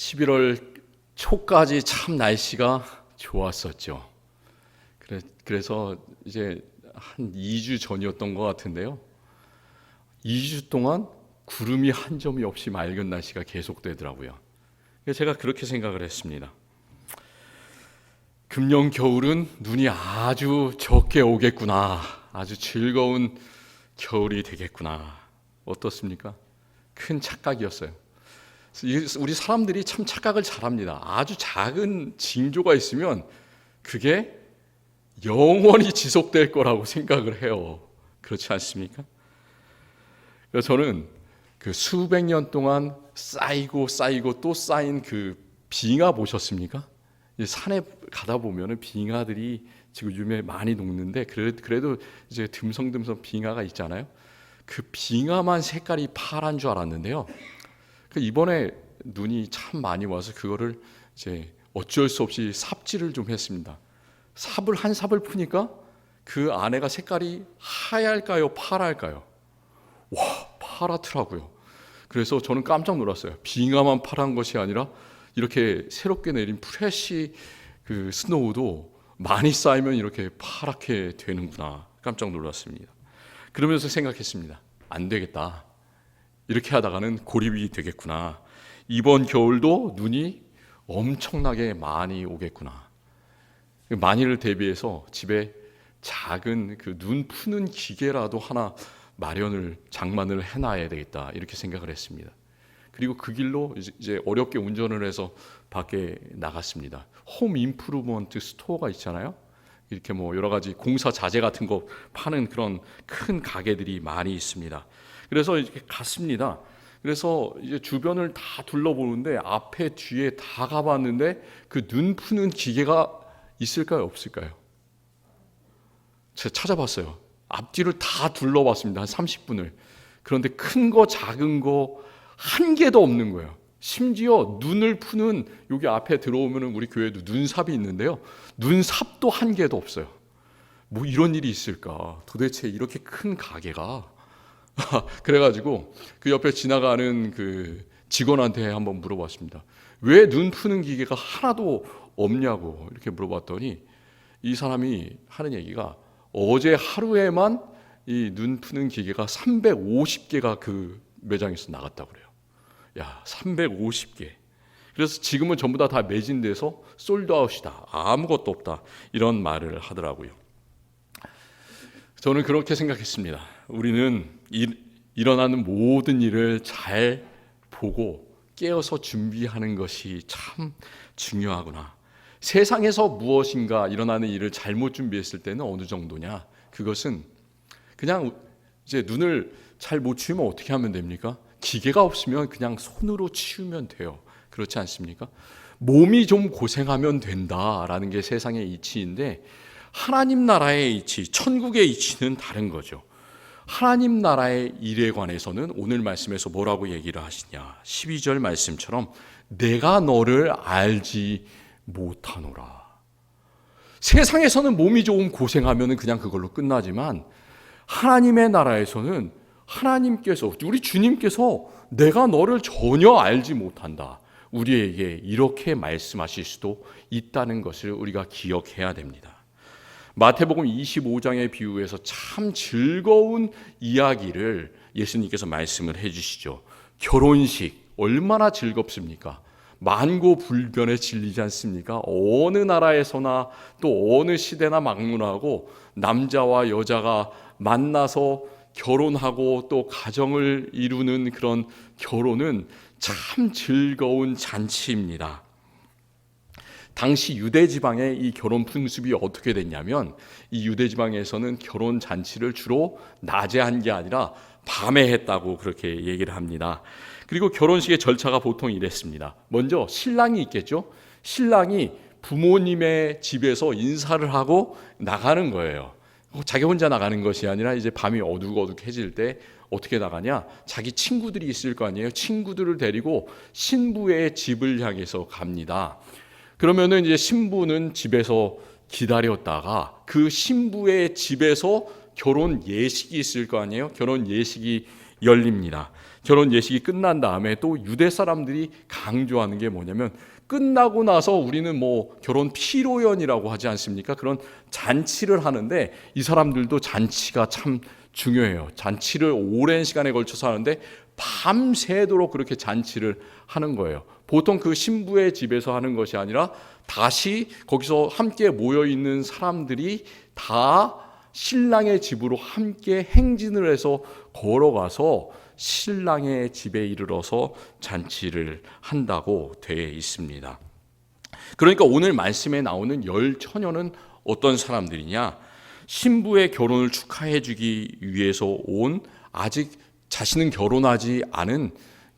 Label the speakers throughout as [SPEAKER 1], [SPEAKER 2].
[SPEAKER 1] 11월 초까지 참 날씨가 좋았었죠. 그래서 이제 한 2주 전이었던 것 같은데요. 2주 동안 구름이 한 점이 없이 맑은 날씨가 계속되더라고요. 제가 그렇게 생각을 했습니다. 금년 겨울은 눈이 아주 적게 오겠구나. 아주 즐거운 겨울이 되겠구나. 어떻습니까? 큰 착각이었어요. 우리 사람들이 참 착각을 잘합니다. 아주 작은 징조가 있으면 그게 영원히 지속될 거라고 생각을 해요. 그렇지 않습니까? 그래서 저는 그 수백 년 동안 쌓이고 또 쌓인 그 빙하 보셨습니까? 산에 가다 보면은 빙하들이 지금 요즘에 많이 녹는데 그래도 이제 듬성듬성 빙하가 있잖아요. 그 빙하만 색깔이 파란 줄 알았는데요. 이번에 눈이 참 많이 와서 그거를 이제 어쩔 수 없이 삽질을 좀 했습니다. 한 삽을 푸니까 그 안에가 색깔이 하얄까요, 파랄까요? 와, 파랗더라고요. 그래서 저는 깜짝 놀랐어요. 빙하만 파란 것이 아니라 이렇게 새롭게 내린 프레시 그 스노우도 많이 쌓이면 이렇게 파랗게 되는구나. 깜짝 놀랐습니다. 그러면서 생각했습니다. 안 되겠다. 이렇게 하다가는 고립이 되겠구나. 이번 겨울도 눈이 엄청나게 많이 오겠구나. 만일을 대비해서 집에 작은 그 눈 푸는 기계라도 하나 장만을 해놔야 되겠다. 이렇게 생각을 했습니다. 그리고 그 길로 이제 어렵게 운전을 해서 밖에 나갔습니다. 홈 임프루먼트 스토어가 있잖아요. 이렇게 뭐 여러 가지 공사 자재 같은 거 파는 그런 큰 가게들이 많이 있습니다. 그래서 이렇게 갔습니다. 그래서 이제 주변을 다 둘러보는데 앞에 뒤에 다 가봤는데 그 눈 푸는 기계가 있을까요, 없을까요? 제가 찾아봤어요. 앞뒤를 다 둘러봤습니다. 한 30분을. 그런데 큰 거 작은 거 한 개도 없는 거예요. 심지어 눈을 푸는 여기 앞에 들어오면 우리 교회도 눈삽이 있는데요. 눈삽도 한 개도 없어요. 뭐 이런 일이 있을까? 도대체 이렇게 큰 가게가 그래가지고 그 옆에 지나가는 그 직원한테 한번 물어봤습니다. 왜 눈 푸는 기계가 하나도 없냐고 이렇게 물어봤더니 이 사람이 하는 얘기가 어제 하루에만 이 눈 푸는 기계가 350개가 그 매장에서 나갔다고 그래요. 야, 350개. 그래서 지금은 전부 다 매진돼서 솔드아웃이다. 아무것도 없다. 이런 말을 하더라고요. 저는 그렇게 생각했습니다. 우리는 일어나는 모든 일을 잘 보고 깨어서 준비하는 것이 참 중요하구나. 세상에서 무엇인가 일어나는 일을 잘못 준비했을 때는 어느 정도냐? 그것은 그냥 이제 눈을 잘 못 치우면 어떻게 하면 됩니까? 기계가 없으면 그냥 손으로 치우면 돼요. 그렇지 않습니까? 몸이 좀 고생하면 된다라는 게 세상의 이치인데 하나님 나라의 이치, 천국의 이치는 다른 거죠. 하나님 나라의 일에 관해서는 오늘 말씀에서 뭐라고 얘기를 하시냐. 12절 말씀처럼 내가 너를 알지 못하노라. 세상에서는 몸이 조금 고생하면 그냥 그걸로 끝나지만 하나님의 나라에서는 하나님께서, 우리 주님께서 내가 너를 전혀 알지 못한다. 우리에게 이렇게 말씀하실 수도 있다는 것을 우리가 기억해야 됩니다. 마태복음 25장의 비유에서 참 즐거운 이야기를 예수님께서 말씀을 해주시죠. 결혼식 얼마나 즐겁습니까? 만고불변의 진리지 않습니까? 어느 나라에서나 또 어느 시대나 막론하고 남자와 여자가 만나서 결혼하고 또 가정을 이루는 그런 결혼은 참 즐거운 잔치입니다. 당시 유대 지방의 이 결혼 풍습이 어떻게 됐냐면 이 유대 지방에서는 결혼 잔치를 주로 낮에 한 게 아니라 밤에 했다고 그렇게 얘기를 합니다. 그리고 결혼식의 절차가 보통 이랬습니다. 먼저 신랑이 있겠죠. 신랑이 부모님의 집에서 인사를 하고 나가는 거예요. 자기 혼자 나가는 것이 아니라 이제 밤이 어둑어둑해질 때 어떻게 나가냐? 자기 친구들이 있을 거 아니에요. 친구들을 데리고 신부의 집을 향해서 갑니다. 그러면은 이제 신부는 집에서 기다렸다가 그 신부의 집에서 결혼 예식이 있을 거 아니에요. 결혼 예식이 열립니다. 결혼 예식이 끝난 다음에 또 유대 사람들이 강조하는 게 뭐냐면, 끝나고 나서 우리는 뭐 결혼 피로연이라고 하지 않습니까? 그런 잔치를 하는데, 이 사람들도 잔치가 참 중요해요. 잔치를 오랜 시간에 걸쳐서 하는데 밤새도록 그렇게 잔치를 하는 거예요. 보통 그 신부의 집에서 하는 것이 아니라 다시 거기서 함께 모여 있는 사람들이 다 신랑의 집으로 함께 행진을 해서 걸어가서 신랑의 집에 이르러서 잔치를 한다고 되어 있습니다. 그러니까 오늘 말씀에 나오는 열 처녀는 어떤 사람들이냐? 신부의 결혼을 축하해 주기 위해서 온, 아직 자신은 결혼하지 않은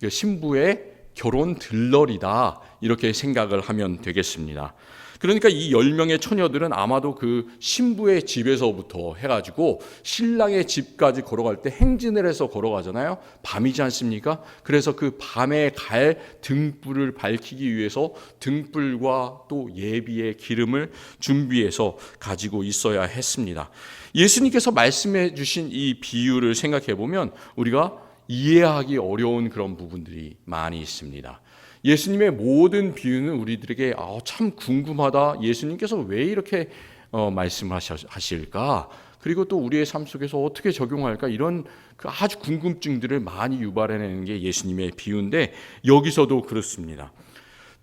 [SPEAKER 1] 신부의 결혼 들러리다, 이렇게 생각을 하면 되겠습니다. 그러니까 이 10명의 처녀들은 아마도 그 신부의 집에서부터 해가지고 신랑의 집까지 걸어갈 때 행진을 해서 걸어가잖아요. 밤이지 않습니까? 그래서 그 밤에 갈 등불을 밝히기 위해서 등불과 또 예비의 기름을 준비해서 가지고 있어야 했습니다. 예수님께서 말씀해 주신 이 비유를 생각해 보면 우리가 이해하기 어려운 그런 부분들이 많이 있습니다. 예수님의 모든 비유는 우리들에게 참 궁금하다, 예수님께서 왜 이렇게 말씀하실까, 그리고 또 우리의 삶 속에서 어떻게 적용할까, 이런 그 아주 궁금증들을 많이 유발해내는 게 예수님의 비유인데, 여기서도 그렇습니다.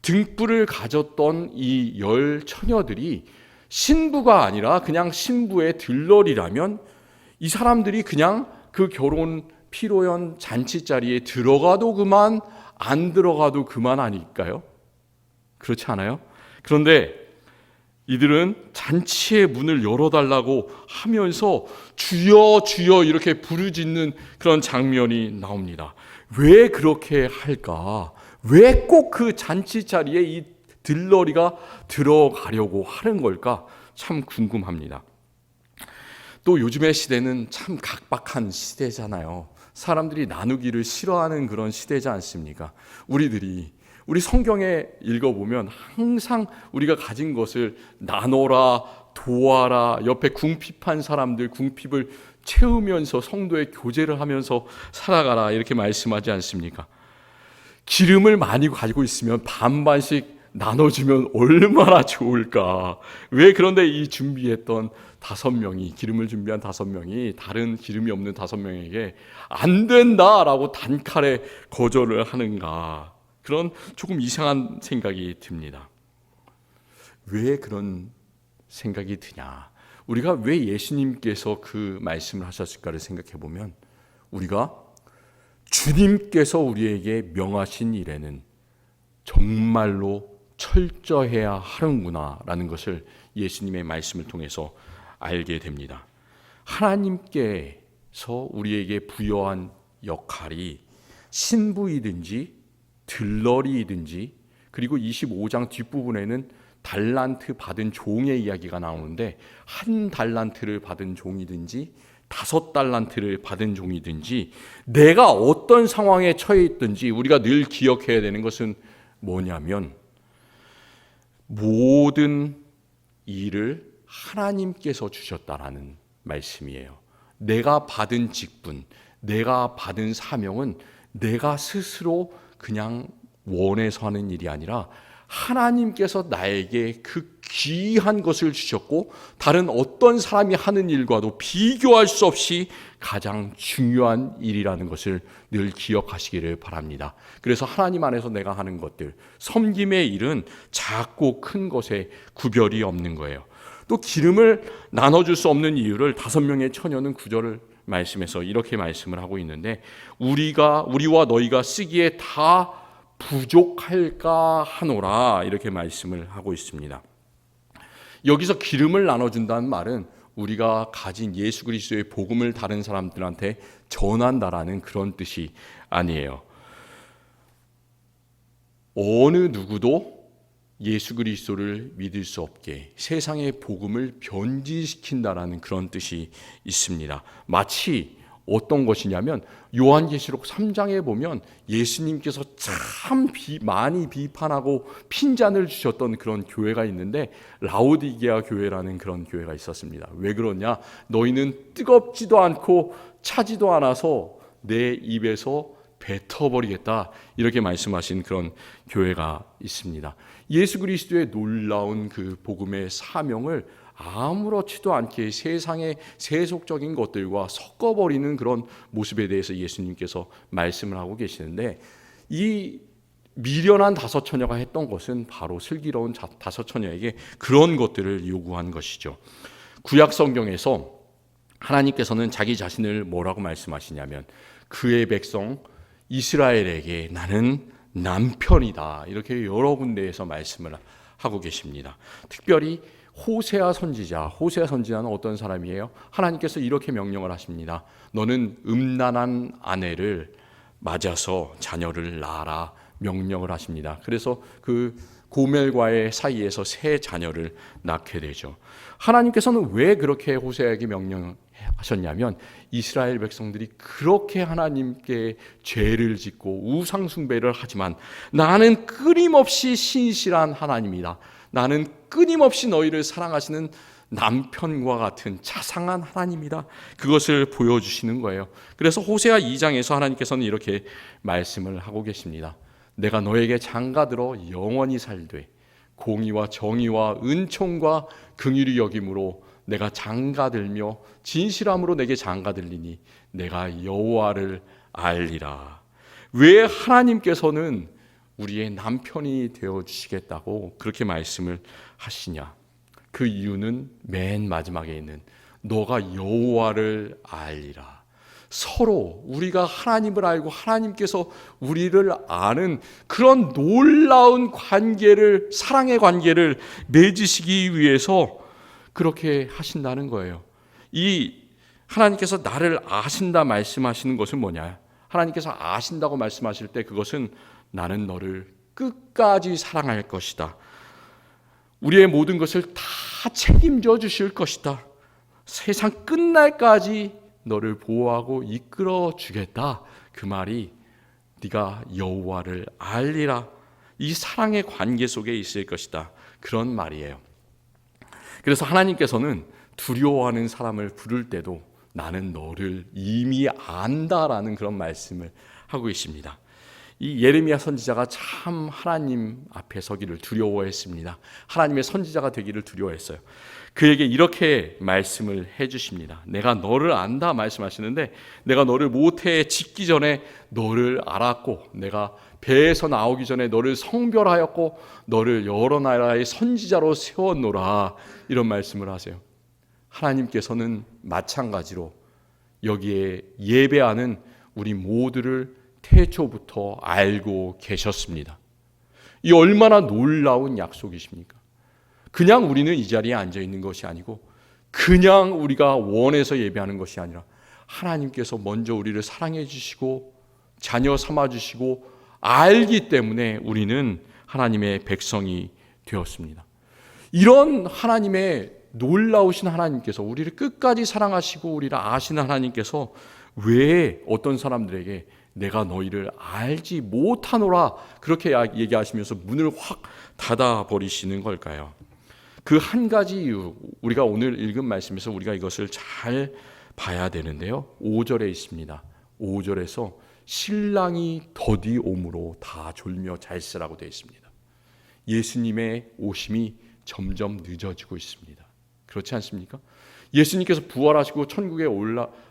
[SPEAKER 1] 등불을 가졌던 이 열 처녀들이 신부가 아니라 그냥 신부의 들러리라면, 이 사람들이 그냥 그 결혼 피로연 잔치 자리에 들어가도 그만, 안 들어가도 그만 아닐까요? 그렇지 않아요? 그런데 이들은 잔치의 문을 열어달라고 하면서 주여 주여 이렇게 부르짖는 그런 장면이 나옵니다. 왜 그렇게 할까? 왜 꼭 그 잔치 자리에 이 들러리가 들어가려고 하는 걸까? 참 궁금합니다. 또 요즘의 시대는 참 각박한 시대잖아요. 사람들이 나누기를 싫어하는 그런 시대지 않습니까? 우리 성경에 읽어보면 항상 우리가 가진 것을 나눠라, 도와라, 옆에 궁핍한 사람들 궁핍을 채우면서 성도의 교제를 하면서 살아가라, 이렇게 말씀하지 않습니까? 기름을 많이 가지고 있으면 반반씩 나눠주면 얼마나 좋을까. 왜 그런데 이 준비했던 5명이, 기름을 준비한 5명이 다른 기름이 없는 5명에게 안 된다라고 단칼에 거절을 하는가. 그런 조금 이상한 생각이 듭니다. 왜 그런 생각이 드냐? 우리가 왜 예수님께서 그 말씀을 하셨을까를 생각해 보면, 우리가 주님께서 우리에게 명하신 일에는 정말로 철저해야 하는구나라는 것을 예수님의 말씀을 통해서 알게 됩니다. 하나님께서 우리에게 부여한 역할이 신부이든지 들러리이든지, 그리고 25장 뒷부분에는 달란트 받은 종의 이야기가 나오는데, 1달란트를 받은 종이든지 5달란트를 받은 종이든지, 내가 어떤 상황에 처해 있든지 우리가 늘 기억해야 되는 것은 뭐냐면, 모든 일을 하나님께서 주셨다라는 말씀이에요. 내가 받은 직분, 내가 받은 사명은 내가 스스로 그냥 원해서 하는 일이 아니라 하나님께서 나에게 그 귀한 것을 주셨고, 다른 어떤 사람이 하는 일과도 비교할 수 없이 가장 중요한 일이라는 것을 늘 기억하시기를 바랍니다. 그래서 하나님 안에서 내가 하는 것들, 섬김의 일은 작고 큰 것에 구별이 없는 거예요. 또 기름을 나눠줄 수 없는 이유를 5명의 처녀는 9절을 말씀에서 이렇게 말씀을 하고 있는데, 우리와 너희가 쓰기에 다 부족할까 하노라, 이렇게 말씀을 하고 있습니다. 여기서 기름을 나눠준다는 말은 우리가 가진 예수 그리스도의 복음을 다른 사람들한테 전한다라는 그런 뜻이 아니에요. 어느 누구도 예수 그리스도를 믿을 수 없게 세상의 복음을 변질시킨다라는 그런 뜻이 있습니다. 마치 어떤 것이냐면, 요한계시록 3장에 보면 예수님께서 참 많이 비판하고 핀잔을 주셨던 그런 교회가 있는데, 라오디게아 교회라는 그런 교회가 있었습니다. 왜 그러냐? 너희는 뜨겁지도 않고 차지도 않아서 내 입에서 뱉어버리겠다, 이렇게 말씀하신 그런 교회가 있습니다. 예수 그리스도의 놀라운 그 복음의 사명을 아무렇지도 않게 세상의 세속적인 것들과 섞어버리는 그런 모습에 대해서 예수님께서 말씀을 하고 계시는데, 이 미련한 다섯 처녀가 했던 것은 바로 슬기로운 다섯 처녀에게 그런 것들을 요구한 것이죠. 구약 성경에서 하나님께서는 자기 자신을 뭐라고 말씀하시냐면, 그의 백성 이스라엘에게 나는 남편이다, 이렇게 여러 군데에서 말씀을 하고 계십니다. 특별히 호세아 선지자는 어떤 사람이에요? 하나님께서 이렇게 명령을 하십니다. 너는 음란한 아내를 맞아서 자녀를 낳아라, 명령을 하십니다. 그래서 그 고멜과의 사이에서 세 자녀를 낳게 되죠. 하나님께서는 왜 그렇게 호세아에게 명령하셨냐면, 이스라엘 백성들이 그렇게 하나님께 죄를 짓고 우상 숭배를 하지만 나는 끊임없이 신실한 하나님이다, 나는 끊임없이 너희를 사랑하시는 남편과 같은 자상한 하나님이다, 그것을 보여주시는 거예요. 그래서 호세아 2장에서 하나님께서는 이렇게 말씀을 하고 계십니다. 내가 너에게 장가들어 영원히 살되 공의와 정의와 은총과 긍휼히 여김으로 내가 장가들며 진실함으로 내게 장가들리니 내가 여호와를 알리라. 왜 하나님께서는 우리의 남편이 되어주시겠다고 그렇게 말씀을 하시냐? 그 이유는 맨 마지막에 있는 너가 여호와를 알리라. 서로 우리가 하나님을 알고 하나님께서 우리를 아는 그런 놀라운 관계를, 사랑의 관계를 맺으시기 위해서 그렇게 하신다는 거예요. 이 하나님께서 나를 아신다 말씀하시는 것은 뭐냐? 하나님께서 아신다고 말씀하실 때 그것은 나는 너를 끝까지 사랑할 것이다, 우리의 모든 것을 다 책임져 주실 것이다, 세상 끝날까지 너를 보호하고 이끌어 주겠다, 그 말이 네가 여호와를 알리라, 이 사랑의 관계 속에 있을 것이다, 그런 말이에요. 그래서 하나님께서는 두려워하는 사람을 부를 때도 나는 너를 이미 안다라는 그런 말씀을 하고 계십니다. 이 예레미야 선지자가 참 하나님 앞에 서기를 두려워했습니다. 하나님의 선지자가 되기를 두려워했어요. 그에게 이렇게 말씀을 해주십니다. 내가 너를 안다 말씀하시는데, 내가 너를 모태에 짓기 전에 너를 알았고, 내가 배에서 나오기 전에 너를 성별하였고, 너를 여러 나라의 선지자로 세웠노라, 이런 말씀을 하세요. 하나님께서는 마찬가지로 여기에 예배하는 우리 모두를 태초부터 알고 계셨습니다. 이 얼마나 놀라운 약속이십니까? 그냥 우리는 이 자리에 앉아 있는 것이 아니고, 그냥 우리가 원해서 예배하는 것이 아니라 하나님께서 먼저 우리를 사랑해 주시고 자녀 삼아 주시고 알기 때문에 우리는 하나님의 백성이 되었습니다. 이런 하나님의 놀라우신 하나님께서, 우리를 끝까지 사랑하시고 우리를 아시는 하나님께서 왜 어떤 사람들에게 내가 너희를 알지 못하노라 그렇게 얘기하시면서 문을 확 닫아버리시는 걸까요? 그 한 가지 이유, 우리가 오늘 읽은 말씀에서 우리가 이것을 잘 봐야 되는데요, 5절에 있습니다. 5절에서 신랑이 더디 옴으로 다 졸며 잘쓰라고 되어 있습니다. 예수님의 오심이 점점 늦어지고 있습니다. 그렇지 않습니까? 예수님께서 부활하시고 천국에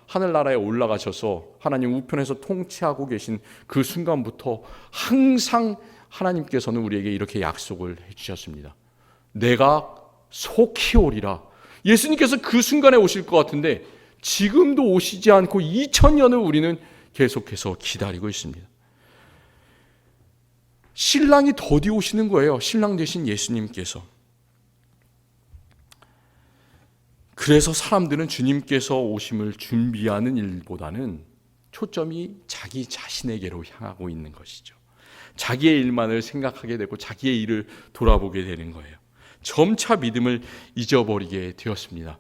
[SPEAKER 1] 하늘나라에 올라가셔서 하나님 우편에서 통치하고 계신 그 순간부터 항상 하나님께서는 우리에게 이렇게 약속을 해주셨습니다. 내가 속히 오리라. 예수님께서 그 순간에 오실 것 같은데 지금도 오시지 않고 2000년을 우리는 계속해서 기다리고 있습니다. 신랑이 더디 오시는 거예요. 신랑 되신 예수님께서. 그래서 사람들은 주님께서 오심을 준비하는 일보다는 초점이 자기 자신에게로 향하고 있는 것이죠. 자기의 일만을 생각하게 되고 자기의 일을 돌아보게 되는 거예요. 점차 믿음을 잊어버리게 되었습니다.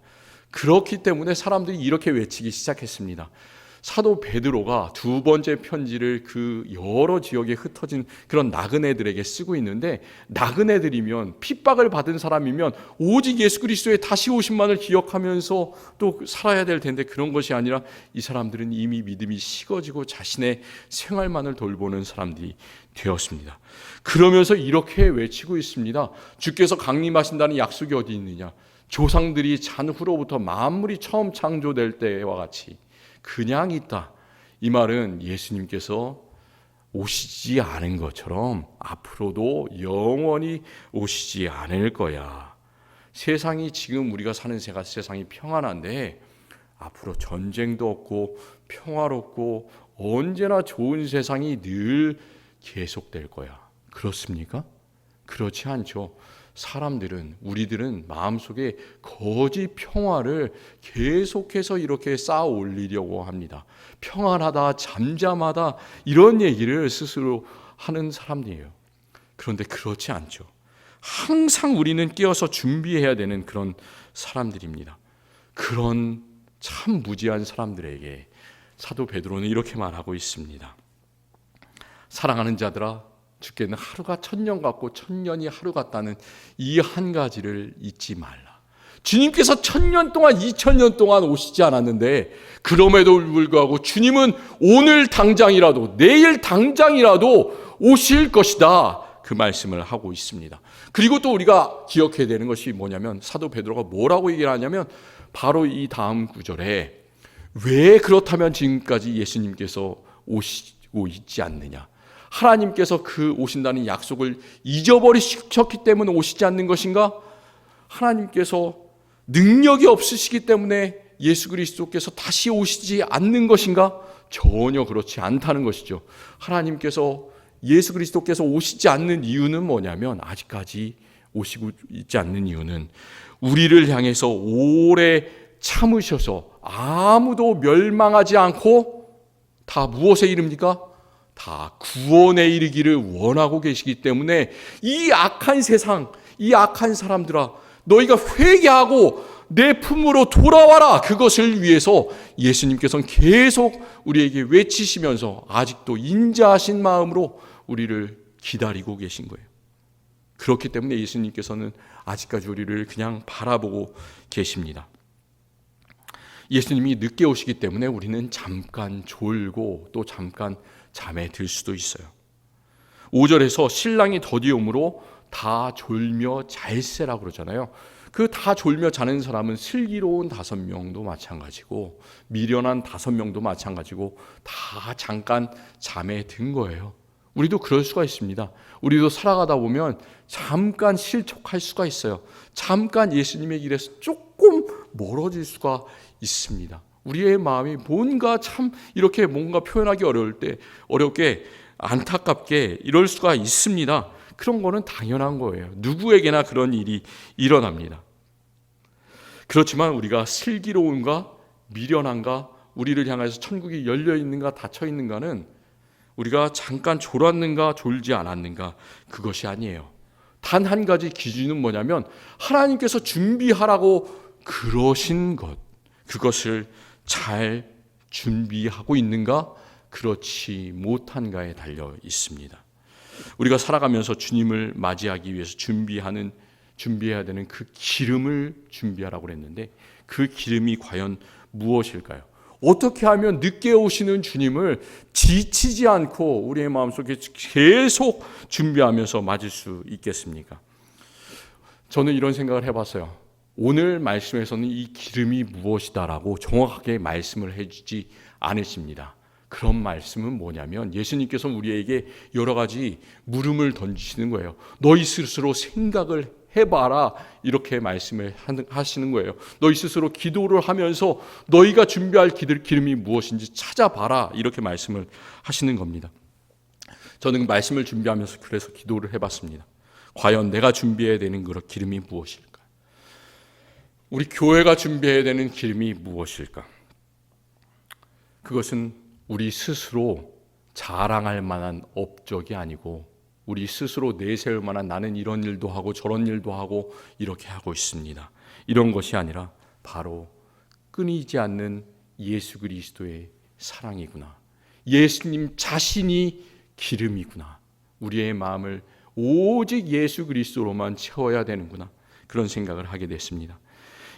[SPEAKER 1] 그렇기 때문에 사람들이 이렇게 외치기 시작했습니다. 사도 베드로가 두 번째 편지를 그 여러 지역에 흩어진 그런 나그네들에게 쓰고 있는데, 나그네들이면 핍박을 받은 사람이면 오직 예수 그리스도의 다시 오심만을 기억하면서 또 살아야 될 텐데, 그런 것이 아니라 이 사람들은 이미 믿음이 식어지고 자신의 생활만을 돌보는 사람들이 되었습니다. 그러면서 이렇게 외치고 있습니다. 주께서 강림하신다는 약속이 어디 있느냐? 조상들이 잔후로부터 만물이 처음 창조될 때와 같이 그냥 있다. 이 말은 예수님께서 오시지 않은 것처럼 앞으로도 영원히 오시지 않을 거야. 세상이 지금 우리가 사는 세상이 평안한데 앞으로 전쟁도 없고 평화롭고 언제나 좋은 세상이 늘 계속될 거야. 그렇습니까? 그렇지 않죠. 우리들은 마음속에 거짓 평화를 계속해서 이렇게 쌓아 올리려고 합니다. 평안하다, 잠잠하다, 이런 얘기를 스스로 하는 사람들이에요. 그런데 그렇지 않죠. 항상 우리는 깨어서 준비해야 되는 그런 사람들입니다. 그런 참 무지한 사람들에게 사도 베드로는 이렇게 말하고 있습니다. 사랑하는 자들아, 주께는 하루가 1000년 같고 1000년이 하루 같다는 이 한 가지를 잊지 말라. 주님께서 1000년 동안 2000년 동안 오시지 않았는데, 그럼에도 불구하고 주님은 오늘 당장이라도, 내일 당장이라도 오실 것이다, 그 말씀을 하고 있습니다. 그리고 또 우리가 기억해야 되는 것이 뭐냐면, 사도 베드로가 뭐라고 얘기를 하냐면 바로 이 다음 구절에 왜 그렇다면 지금까지 예수님께서 오시고 있지 않느냐, 하나님께서 그 오신다는 약속을 잊어버리셨기 때문에 오시지 않는 것인가? 하나님께서 능력이 없으시기 때문에 예수 그리스도께서 다시 오시지 않는 것인가? 전혀 그렇지 않다는 것이죠. 하나님께서, 예수 그리스도께서 오시지 않는 이유는 뭐냐면, 아직까지 오시고 있지 않는 이유는 우리를 향해서 오래 참으셔서 아무도 멸망하지 않고 다 무엇에 이릅니까? 다 구원에 이르기를 원하고 계시기 때문에, 이 악한 세상, 이 악한 사람들아, 너희가 회개하고 내 품으로 돌아와라, 그것을 위해서 예수님께서는 계속 우리에게 외치시면서 아직도 인자하신 마음으로 우리를 기다리고 계신 거예요. 그렇기 때문에 예수님께서는 아직까지 우리를 그냥 바라보고 계십니다. 예수님이 늦게 오시기 때문에 우리는 잠깐 졸고 또 잠깐 잠에 들 수도 있어요. 5절에서 신랑이 더디움으로 다 졸며 잘세라고 그러잖아요. 그 다 졸며 자는 사람은 슬기로운 5명도 마찬가지고 미련한 5명도 마찬가지고 다 잠깐 잠에 든 거예요. 우리도 그럴 수가 있습니다. 우리도 살아가다 보면 잠깐 실족할 수가 있어요. 잠깐 예수님의 길에서 조금 멀어질 수가 있습니다. 우리의 마음이 뭔가 참 이렇게 뭔가 표현하기 어렵게 안타깝게 이럴 수가 있습니다. 그런 거는 당연한 거예요. 누구에게나 그런 일이 일어납니다. 그렇지만 우리가 슬기로운가 미련한가, 우리를 향해서 천국이 열려 있는가 닫혀 있는가는 우리가 잠깐 졸았는가 졸지 않았는가, 그것이 아니에요. 단 한 가지 기준은 뭐냐면, 하나님께서 준비하라고 그러신 것, 그것을 잘 준비하고 있는가, 그렇지 못한가에 달려 있습니다. 우리가 살아가면서 주님을 맞이하기 위해서 준비해야 되는 그 기름을 준비하라고 그랬는데, 그 기름이 과연 무엇일까요? 어떻게 하면 늦게 오시는 주님을 지치지 않고 우리의 마음속에 계속 준비하면서 맞을 수 있겠습니까? 저는 이런 생각을 해봤어요. 오늘 말씀에서는 이 기름이 무엇이다라고 정확하게 말씀을 해주지 않으십니다. 그런 말씀은 뭐냐면, 예수님께서 우리에게 여러 가지 물음을 던지시는 거예요. 너희 스스로 생각을 해봐라, 이렇게 말씀을 하시는 거예요. 너희 스스로 기도를 하면서 너희가 준비할 기름이 무엇인지 찾아봐라, 이렇게 말씀을 하시는 겁니다. 저는 말씀을 준비하면서 그래서 기도를 해봤습니다. 과연 내가 준비해야 되는 그런 기름이 무엇일까? 우리 교회가 준비해야 되는 기름이 무엇일까? 그것은 우리 스스로 자랑할 만한 업적이 아니고, 우리 스스로 내세울 만한 나는 이런 일도 하고 저런 일도 하고 이렇게 하고 있습니다, 이런 것이 아니라 바로 끊이지 않는 예수 그리스도의 사랑이구나. 예수님 자신이 기름이구나. 우리의 마음을 오직 예수 그리스도로만 채워야 되는구나. 그런 생각을 하게 됐습니다.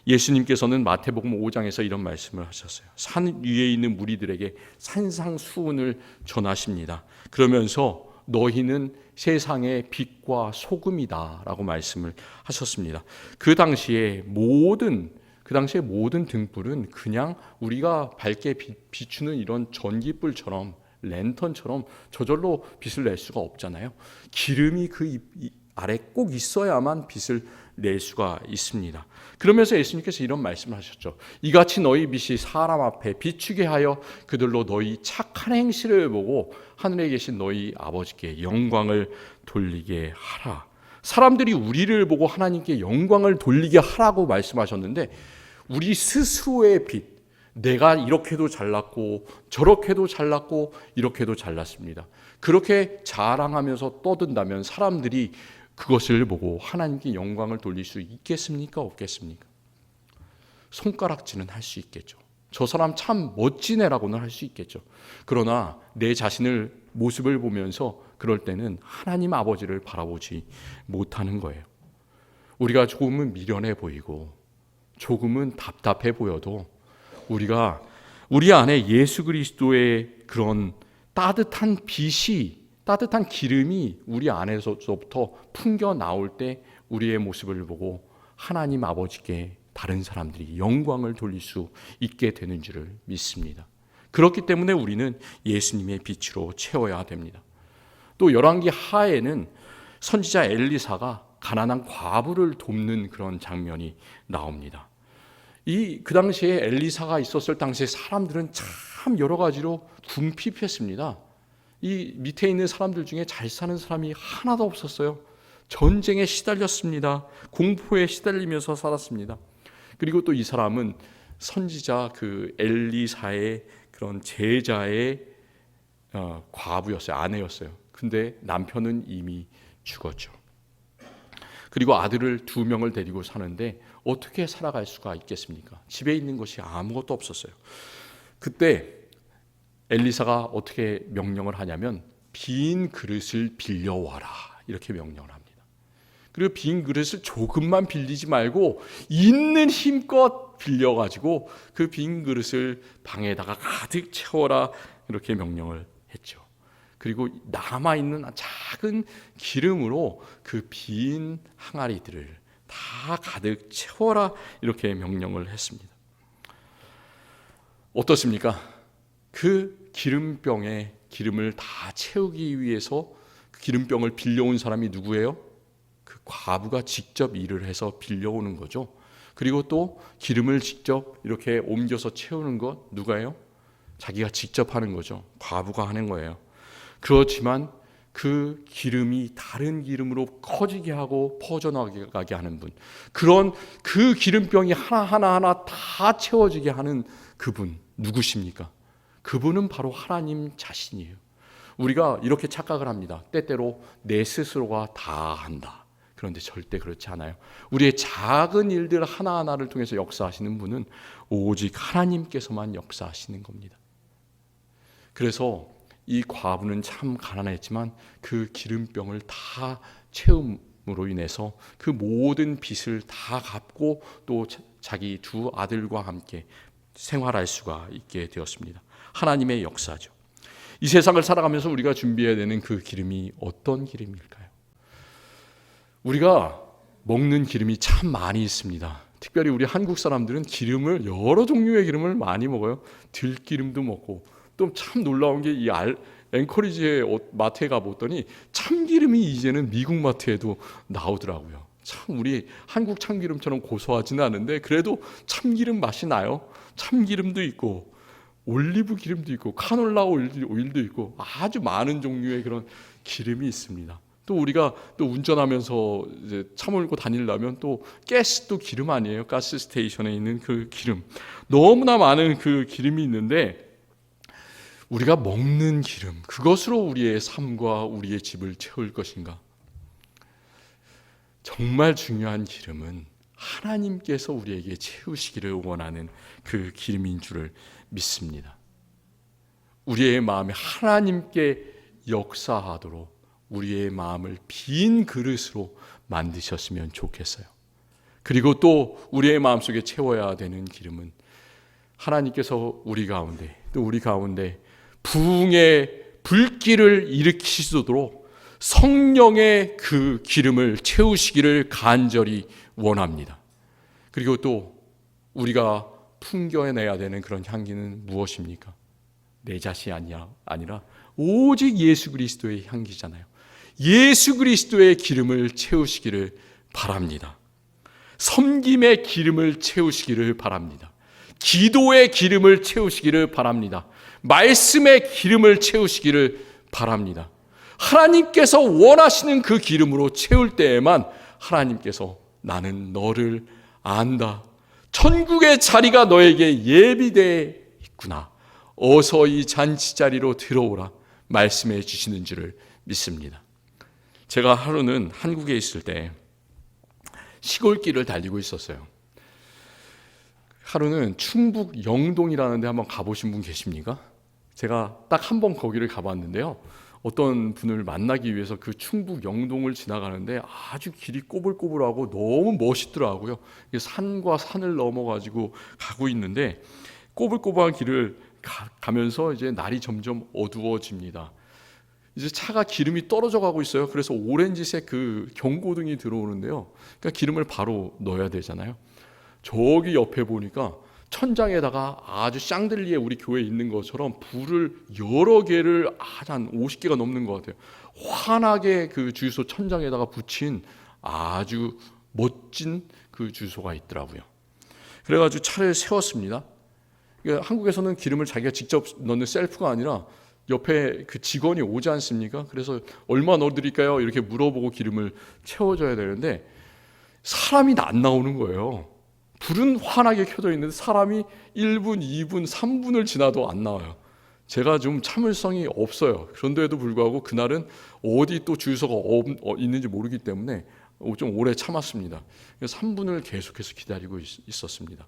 [SPEAKER 1] 예수님께서는 마태복음 5장에서 이런 말씀을 하셨어요. 산 위에 있는 무리들에게 산상수훈을 전하십니다. 그러면서 너희는 세상의 빛과 소금이다 라고 말씀을 하셨습니다. 그 당시에 모든 등불은 그냥 우리가 밝게 비추는 이런 전기불처럼, 랜턴처럼 저절로 빛을 낼 수가 없잖아요. 기름이 그 아래 꼭 있어야만 빛을 낼 수가 있습니다. 그러면서 예수님께서 이런 말씀을 하셨죠. 이같이 너희 빛이 사람 앞에 비추게 하여 그들로 너희 착한 행실을 보고 하늘에 계신 너희 아버지께 영광을 돌리게 하라. 사람들이 우리를 보고 하나님께 영광을 돌리게 하라고 말씀하셨는데, 우리 스스로의 빛, 내가 이렇게도 잘났고 저렇게도 잘났고 이렇게도 잘났습니다. 그렇게 자랑하면서 떠든다면 사람들이 그것을 보고 하나님께 영광을 돌릴 수 있겠습니까? 없겠습니까? 손가락질은 할 수 있겠죠. 저 사람 참 멋진 애라고는 할 수 있겠죠. 그러나 내 자신을 모습을 보면서 그럴 때는 하나님 아버지를 바라보지 못하는 거예요. 우리가 조금은 미련해 보이고 조금은 답답해 보여도 우리가 우리 안에 예수 그리스도의 그런 따뜻한 빛이, 따뜻한 기름이 우리 안에서부터 풍겨 나올 때 우리의 모습을 보고 하나님 아버지께 다른 사람들이 영광을 돌릴 수 있게 되는 줄을 믿습니다. 그렇기 때문에 우리는 예수님의 빛으로 채워야 됩니다. 또 열왕기 하에는 선지자 엘리사가 가난한 과부를 돕는 그런 장면이 나옵니다. 그 당시에 엘리사가 있었을 당시에 사람들은 참 여러 가지로 궁핍했습니다. 이 밑에 있는 사람들 중에 잘 사는 사람이 하나도 없었어요. 전쟁에 시달렸습니다. 공포에 시달리면서 살았습니다. 그리고 또 이 사람은 선지자 그 엘리사의 그런 제자의 과부였어요. 아내였어요. 근데 남편은 이미 죽었죠. 그리고 아들을 2명을 데리고 사는데 어떻게 살아갈 수가 있겠습니까? 집에 있는 것이 아무것도 없었어요. 그때 엘리사가 어떻게 명령을 하냐면 빈 그릇을 빌려와라 이렇게 명령을 합니다. 그리고 빈 그릇을 조금만 빌리지 말고 있는 힘껏 빌려가지고 그 빈 그릇을 방에다가 가득 채워라 이렇게 명령을 했죠. 그리고 남아있는 작은 기름으로 그 빈 항아리들을 다 가득 채워라 이렇게 명령을 했습니다. 어떻습니까? 그 기름병에 기름을 다 채우기 위해서 그 기름병을 빌려온 사람이 누구예요? 그 과부가 직접 일을 해서 빌려오는 거죠. 그리고 또 기름을 직접 이렇게 옮겨서 채우는 것 누가요? 자기가 직접 하는 거죠. 과부가 하는 거예요. 그렇지만 그 기름이 다른 기름으로 커지게 하고 퍼져나가게 하는 분, 그런 그 기름병이 하나하나 다 채워지게 하는 그분 누구십니까? 그분은 바로 하나님 자신이에요. 우리가 이렇게 착각을 합니다. 때때로 내 스스로가 다 한다. 그런데 절대 그렇지 않아요. 우리의 작은 일들 하나하나를 통해서 역사하시는 분은 오직 하나님께서만 역사하시는 겁니다. 그래서 이 과부는 참 가난했지만 그 기름병을 다 채움으로 인해서 그 모든 빚을 다 갚고 또 자기 2 아들과 함께 생활할 수가 있게 되었습니다. 하나님의 역사죠. 이 세상을 살아가면서 우리가 준비해야 되는 그 기름이 어떤 기름일까요? 우리가 먹는 기름이 참 많이 있습니다. 특별히 우리 한국 사람들은 기름을 여러 종류의 기름을 많이 먹어요. 들기름도 먹고 또 참 놀라운 게 이 앵커리지의 마트에 가봤더니 참기름이 이제는 미국 마트에도 나오더라고요. 참 우리 한국 참기름처럼 고소하지는 않은데 그래도 참기름 맛이 나요. 참기름도 있고 올리브 기름도 있고 카놀라 오일도 있고 아주 많은 종류의 그런 기름이 있습니다. 또 우리가 또 운전하면서 이제 차 몰고 다니려면 또 가스도 기름 아니에요? 가스 스테이션에 있는 그 기름, 너무나 많은 그 기름이 있는데 우리가 먹는 기름, 그것으로 우리의 삶과 우리의 집을 채울 것인가? 정말 중요한 기름은 하나님께서 우리에게 채우시기를 원하는 그 기름인 줄을 믿습니다. 우리의 마음에 하나님께 역사하도록 우리의 마음을 빈 그릇으로 만드셨으면 좋겠어요. 그리고 또 우리의 마음속에 채워야 되는 기름은 하나님께서 우리 가운데 또 우리 가운데 부흥의 불길을 일으키시도록 성령의 그 기름을 채우시기를 간절히 원합니다. 그리고 또 우리가 풍겨내야 되는 그런 향기는 무엇입니까? 내 자신이 아니라 오직 예수 그리스도의 향기잖아요. 예수 그리스도의 기름을 채우시기를 바랍니다. 섬김의 기름을 채우시기를 바랍니다. 기도의 기름을 채우시기를 바랍니다. 말씀의 기름을 채우시기를 바랍니다. 하나님께서 원하시는 그 기름으로 채울 때에만 하나님께서 나는 너를 안다. 천국의 자리가 너에게 예비되어 있구나. 어서 이 잔치 자리로 들어오라. 말씀해 주시는 줄을 믿습니다. 제가 하루는 한국에 있을 때 시골길을 달리고 있었어요. 하루는 충북 영동이라는 데 한번 가보신 분 계십니까? 제가 딱 한 번 거기를 가봤는데요. 어떤 분을 만나기 위해서 그 충북 영동을 지나가는데 아주 길이 꼬불꼬불하고 너무 멋있더라고요. 산과 산을 넘어가지고 가고 있는데 꼬불꼬불한 길을 가면서 이제 날이 점점 어두워집니다. 이제 차가 기름이 떨어져 가고 있어요. 그래서 오렌지색 그 경고등이 들어오는데요. 그러니까 기름을 바로 넣어야 되잖아요. 저기 옆에 보니까 천장에다가 아주 샹들리에 우리 교회에 있는 것처럼 불을 여러 개를 한 50개가 넘는 것 같아요. 환하게 그 주유소 천장에다가 붙인 아주 멋진 그 주유소가 있더라고요. 그래가지고 차를 세웠습니다. 그러니까 한국에서는 기름을 자기가 직접 넣는 셀프가 아니라 옆에 그 직원이 오지 않습니까? 그래서 얼마 넣어드릴까요? 이렇게 물어보고 기름을 채워줘야 되는데 사람이 안 나오는 거예요. 불은 환하게 켜져 있는데 사람이 1분, 2분, 3분을 지나도 안 나와요. 제가 좀 참을성이 없어요. 그런데도 불구하고 그날은 어디 또 주유소가 있는지 모르기 때문에 좀 오래 참았습니다. 3분을 계속해서 기다리고 있었습니다.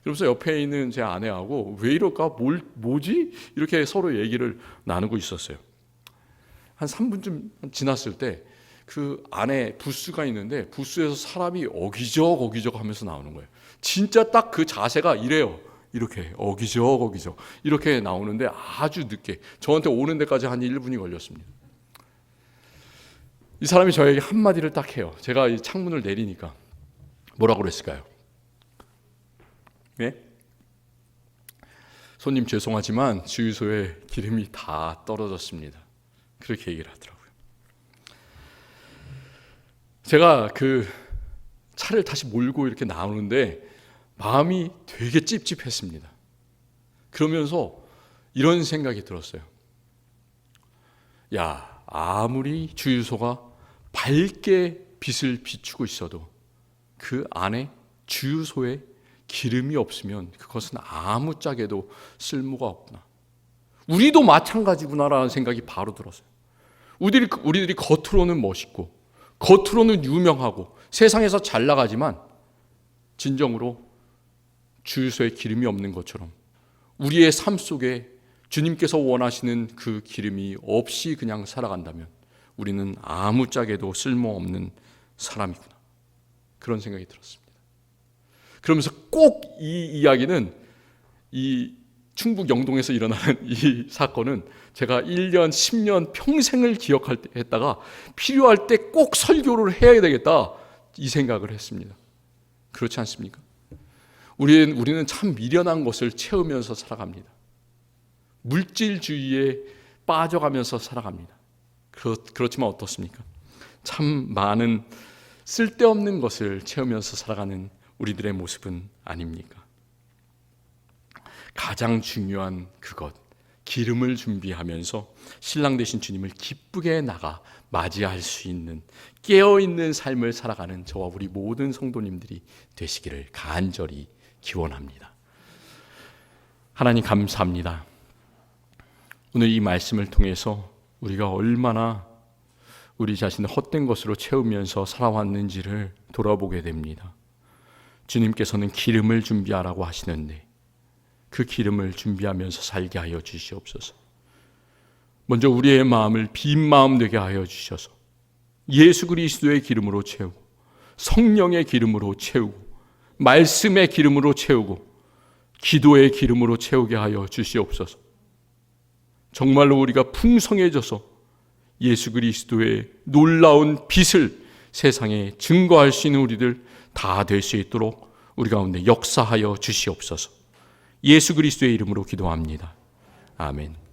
[SPEAKER 1] 그러면서 옆에 있는 제 아내하고 왜 이럴까? 뭐지? 이렇게 서로 얘기를 나누고 있었어요. 한 3분쯤 지났을 때 그 안에 부스가 있는데 부스에서 사람이 어기적 하면서 나오는 거예요. 진짜 딱 그 자세가 이래요. 이렇게 어기적 이렇게 나오는데 아주 늦게 저한테 오는 데까지 한 1분이 걸렸습니다. 이 사람이 저에게 한마디를 딱 해요. 제가 이 창문을 내리니까 뭐라고 그랬을까요? 네? 손님 죄송하지만 주유소에 기름이 다 떨어졌습니다. 그렇게 얘기를 하더라고요. 제가 그 차를 다시 몰고 이렇게 나오는데 마음이 되게 찝찝했습니다. 그러면서 이런 생각이 들었어요. 야, 아무리 주유소가 밝게 빛을 비추고 있어도 그 안에 주유소에 기름이 없으면 그것은 아무짝에도 쓸모가 없구나. 우리도 마찬가지구나라는 생각이 바로 들었어요. 우리들이 겉으로는 멋있고 겉으로는 유명하고 세상에서 잘 나가지만 진정으로 주유소에 기름이 없는 것처럼 우리의 삶 속에 주님께서 원하시는 그 기름이 없이 그냥 살아간다면 우리는 아무짝에도 쓸모없는 사람이구나. 그런 생각이 들었습니다. 그러면서 꼭 이 이야기는 이 충북 영동에서 일어나는 이 사건은 제가 1년, 10년 평생을 기억했다가 필요할 때 꼭 설교를 해야 되겠다 이 생각을 했습니다. 그렇지 않습니까? 우리는 참 미련한 것을 채우면서 살아갑니다. 물질주의에 빠져가면서 살아갑니다. 그렇지만 어떻습니까? 참 많은 쓸데없는 것을 채우면서 살아가는 우리들의 모습은 아닙니까? 가장 중요한 그것, 기름을 준비하면서 신랑 되신 주님을 기쁘게 나가 맞이할 수 있는 깨어있는 삶을 살아가는 저와 우리 모든 성도님들이 되시기를 간절히 기원합니다. 하나님 감사합니다. 오늘 이 말씀을 통해서 우리가 얼마나 우리 자신을 헛된 것으로 채우면서 살아왔는지를 돌아보게 됩니다. 주님께서는 기름을 준비하라고 하시는데 그 기름을 준비하면서 살게 하여 주시옵소서. 먼저 우리의 마음을 빈 마음 되게 하여 주셔서 예수 그리스도의 기름으로 채우고 성령의 기름으로 채우고 말씀의 기름으로 채우고 기도의 기름으로 채우게 하여 주시옵소서. 정말로 우리가 풍성해져서 예수 그리스도의 놀라운 빛을 세상에 증거할 수 있는 우리들 다 될 수 있도록 우리 가운데 역사하여 주시옵소서. 예수 그리스도의 이름으로 기도합니다. 아멘.